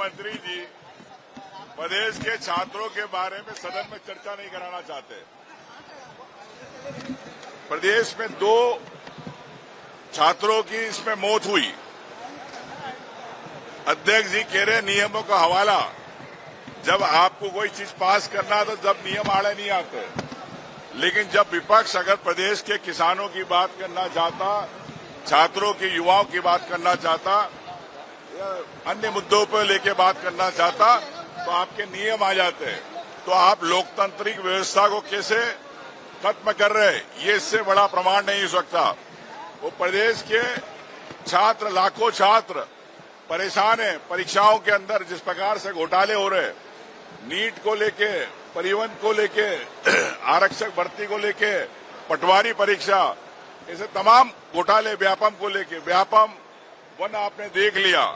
मंत्री जी प्रदेश के छात्रों के बारे में सदन में चर्चा नहीं कराना चाहते। प्रदेश में 2 छात्रों की इसमें मौत हुई। अध्यक्ष जी कह रहे नियमों का हवाला। जब आपको कोई चीज पास करना तो जब नियम आड़े नहीं आते, लेकिन जब विपक्ष अगर प्रदेश के किसानों की बात करना चाहता, छात्रों की, युवाओं की बात करना चाहता, अन्य मुद्दों पर लेके बात करना चाहता, तो आपके नियम आ जाते। तो आप लोकतांत्रिक व्यवस्था को कैसे खत्म कर रहे हैं, ये इससे बड़ा प्रमाण नहीं हो सकता। वो प्रदेश के छात्र, लाखों छात्र परेशान हैं। परीक्षाओं के अंदर जिस प्रकार से घोटाले हो रहे, नीट को लेके, परिवहन को लेके, आरक्षक भर्ती को लेके, पटवारी परीक्षा, ऐसे तमाम घोटाले, व्यापम को लेके। व्यापम 1 आपने देख लिया,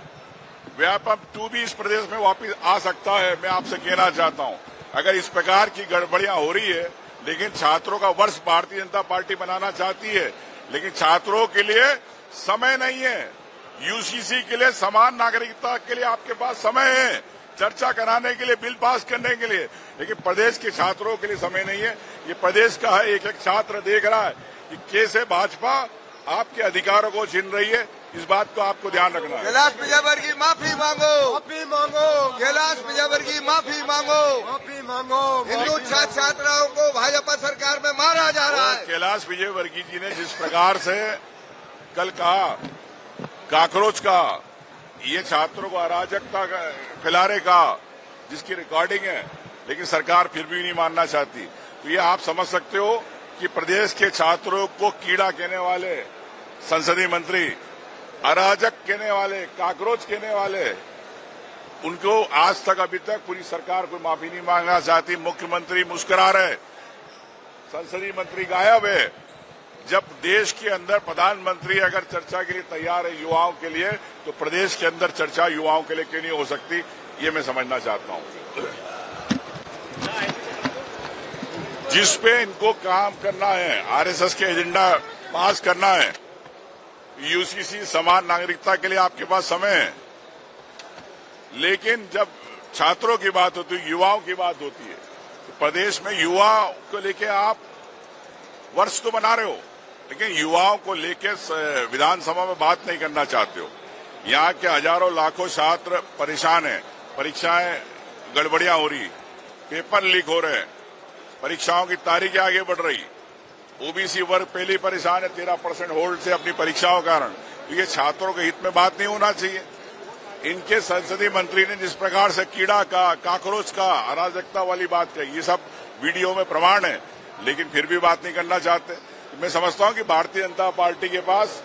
व्यापम 2 भी इस प्रदेश में वापस आ सकता है। मैं आपसे कहना चाहता हूं, अगर इस प्रकार की गड़बड़ियां हो रही है, लेकिन छात्रों का वर्ष भारतीय जनता पार्टी बनाना चाहती है, लेकिन छात्रों के लिए समय नहीं है। यूसीसी के लिए, समान नागरिकता के लिए आपके पास समय है, चर्चा कराने के लिए, बिल पास करने के लिए, लेकिन प्रदेश के छात्रों के लिए समय नहीं है। ये प्रदेश का है, एक एक छात्र देख रहा है कि कैसे भाजपा आपके अधिकारों को छीन रही है। इस बात को आपको ध्यान रखना है। कैलाश विजयवर्गीय माफी मांगो, माफी मांगो। कैलाश विजयवर्गीय माफी मांगो, माफी मांगो। हिंदू छात्राओं को भाजपा सरकार में मारा जा रहा है। कैलाश विजयवर्गीय जी ने जिस प्रकार से कल कहा, काकरोच का, ये छात्रों को अराजकता फैलाने का, जिसकी रिकॉर्डिंग है, लेकिन सरकार फिर भी नहीं मानना चाहती। तो ये आप समझ सकते हो कि प्रदेश के छात्रों को कीड़ा कहने वाले संसदीय मंत्री, अराजक कहने वाले, काकरोच कहने वाले, उनको आज तक, अभी तक पूरी सरकार कोई माफी नहीं मांगना चाहती। मुख्यमंत्री मुस्कुरा रहे, संसदीय मंत्री गायब है। जब देश के अंदर प्रधानमंत्री अगर चर्चा के लिए तैयार है युवाओं के लिए, तो प्रदेश के अंदर चर्चा युवाओं के लिए क्यों नहीं हो सकती, ये मैं समझना चाहता हूं। जिस पे इनको काम करना है, आरएसएस के एजेंडा पास करना है, यूसीसी, समान नागरिकता के लिए आपके पास समय है, लेकिन जब छात्रों की बात होती है, युवाओं की बात होती है, तो प्रदेश में युवाओं को लेके आप वर्ष तो बना रहे हो, लेकिन युवाओं को लेके विधानसभा में बात नहीं करना चाहते हो। यहाँ के हजारों लाखों छात्र परेशान हैं, परीक्षाएं गड़बड़ियां हो रही, पेपर लीक हो रहे हैं, परीक्षाओं की तारीखें आगे बढ़ रही। ओबीसी वर्ग पहले परेशान है 13% होल्ड से अपनी परीक्षाओं के कारण। तो ये छात्रों के हित में बात नहीं होना चाहिए। इनके संसदीय मंत्री ने जिस प्रकार से कीड़ा का, काकरोच का, अराजकता वाली बात कही, ये सब वीडियो में प्रमाण है, लेकिन फिर भी बात नहीं करना चाहते। मैं समझता हूं कि भारतीय जनता पार्टी के पास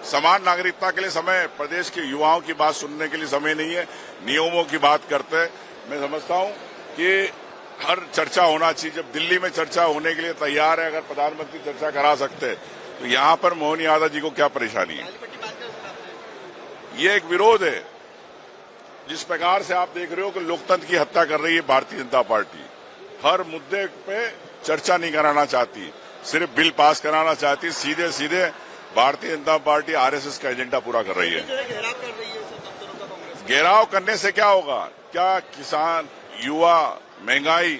समान नागरिकता के लिए समय, प्रदेश के युवाओं की बात सुनने के लिए समय नहीं है, नियमों की बात करते हैं। मैं समझता हूं कि हर चर्चा होना चाहिए। जब दिल्ली में चर्चा होने के लिए तैयार है, अगर प्रधानमंत्री चर्चा करा सकते हैं, तो यहां पर मोहन यादव जी को क्या परेशानी है? ये एक विरोध है। जिस प्रकार से आप देख रहे हो कि लोकतंत्र की हत्या कर रही है भारतीय जनता पार्टी, हर मुद्दे पे चर्चा नहीं कराना चाहती, सिर्फ बिल पास कराना चाहती, सीधे सीधे भारतीय जनता पार्टी आरएसएस का एजेंडा पूरा कर रही है। घेराव करने से क्या होगा? क्या किसान, युवा, महंगाई,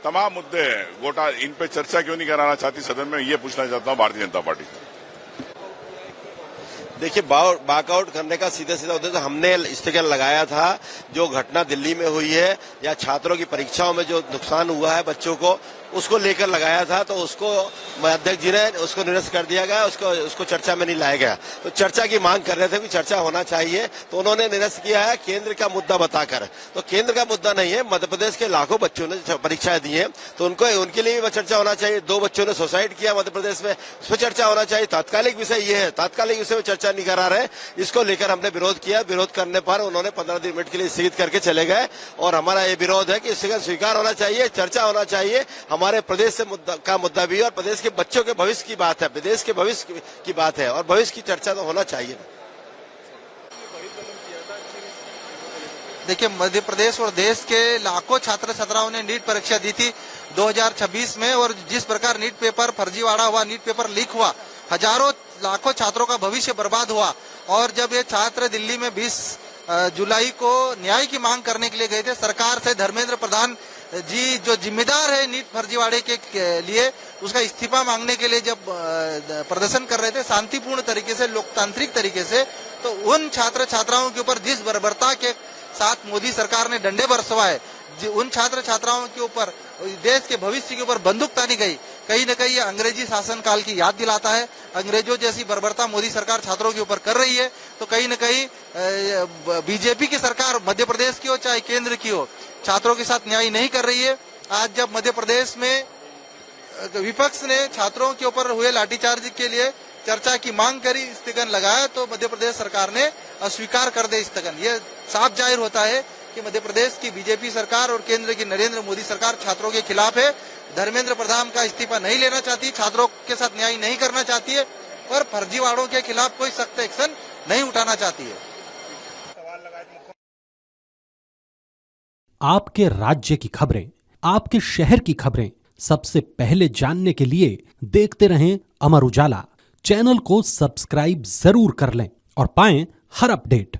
तमाम मुद्दे हैं, गोटा, इन पे चर्चा क्यों नहीं कराना चाहती सदन में? ये पूछना चाहता हूं भारतीय जनता पार्टी से। देखिए, वॉकआउट करने का सीधा सीधा उद्देश्य हमने स्टिकर लगाया था। जो घटना दिल्ली में हुई है या छात्रों की परीक्षाओं में जो नुकसान हुआ है बच्चों को, उसको लेकर लगाया था, तो उसको अध्यक्ष जी ने उसको निरस्त कर दिया गया, उसको चर्चा में नहीं लाया गया। तो चर्चा की मांग कर रहे थे कि चर्चा होना चाहिए, तो उन्होंने निरस्त किया है केंद्र का मुद्दा बताकर। तो केंद्र का मुद्दा नहीं है, मध्य प्रदेश के लाखों बच्चों ने परीक्षाएं दी है, तो उनके लिए भी चर्चा होना चाहिए। 2 बच्चों ने सुसाइड किया मध्य प्रदेश में, उस पर चर्चा होना चाहिए। तात्कालिक विषय ये है, तात्कालिक विषय में चर्चा नहीं करा रहे, इसको लेकर हमने विरोध किया। विरोध करने पर उन्होंने 15 मिनट के लिए स्थगित करके चले गए, और हमारा ये विरोध है कि स्वीकार होना चाहिए, चर्चा होना चाहिए। हमारे प्रदेश से मुद्दा भी है, और प्रदेश के बच्चों के भविष्य की बात है, प्रदेश के भविष्य की बात है, और भविष्य की चर्चा तो होना चाहिए। देखिए, मध्य प्रदेश और देश के लाखों छात्र छात्राओं ने नीट परीक्षा दी थी 2026 में, और जिस प्रकार नीट पेपर फर्जीवाड़ा हुआ, नीट पेपर लीक हुआ, हजारों लाखों छात्रों का भविष्य बर्बाद हुआ। और जब ये छात्र दिल्ली में 20 जुलाई को न्याय की मांग करने के लिए गए थे। सरकार से धर्मेंद्र प्रधान जी जो जिम्मेदार है नीट फर्जीवाड़े के लिए, उसका इस्तीफा मांगने के लिए जब प्रदर्शन कर रहे थे शांतिपूर्ण तरीके से, लोकतांत्रिक तरीके से, तो उन छात्र छात्राओं के ऊपर जिस बर्बरता के साथ मोदी सरकार ने डंडे बरसवाए, उन छात्र छात्राओं के ऊपर, देश के भविष्य के ऊपर बंदूक तानी गई, कहीं न कहीं ये अंग्रेजी शासन काल की याद दिलाता है। अंग्रेजों जैसी बर्बरता मोदी सरकार छात्रों के ऊपर कर रही है, तो कहीं न कहीं बीजेपी की सरकार मध्य प्रदेश की हो चाहे केंद्र की हो, छात्रों के साथ न्याय नहीं कर रही है। आज जब मध्य प्रदेश में विपक्ष ने छात्रों के ऊपर हुए लाठीचार्ज के लिए चर्चा की मांग करी, स्थगन लगाया, तो मध्य प्रदेश सरकार ने अस्वीकार कर दे स्थगन। ये साफ जाहिर होता है कि मध्य प्रदेश की बीजेपी सरकार और केंद्र की नरेंद्र मोदी सरकार छात्रों के खिलाफ है। धर्मेंद्र प्रधान का इस्तीफा नहीं लेना चाहती, छात्रों के साथ न्याय नहीं करना चाहती है और फर्जीवाड़ों के खिलाफ कोई सख्त एक्शन नहीं उठाना चाहती है। आपके राज्य की खबरें, आपके शहर की खबरें सबसे पहले जानने के लिए देखते रहें अमर उजाला। चैनल को सब्सक्राइब जरूर कर लें और पाएं हर अपडेट।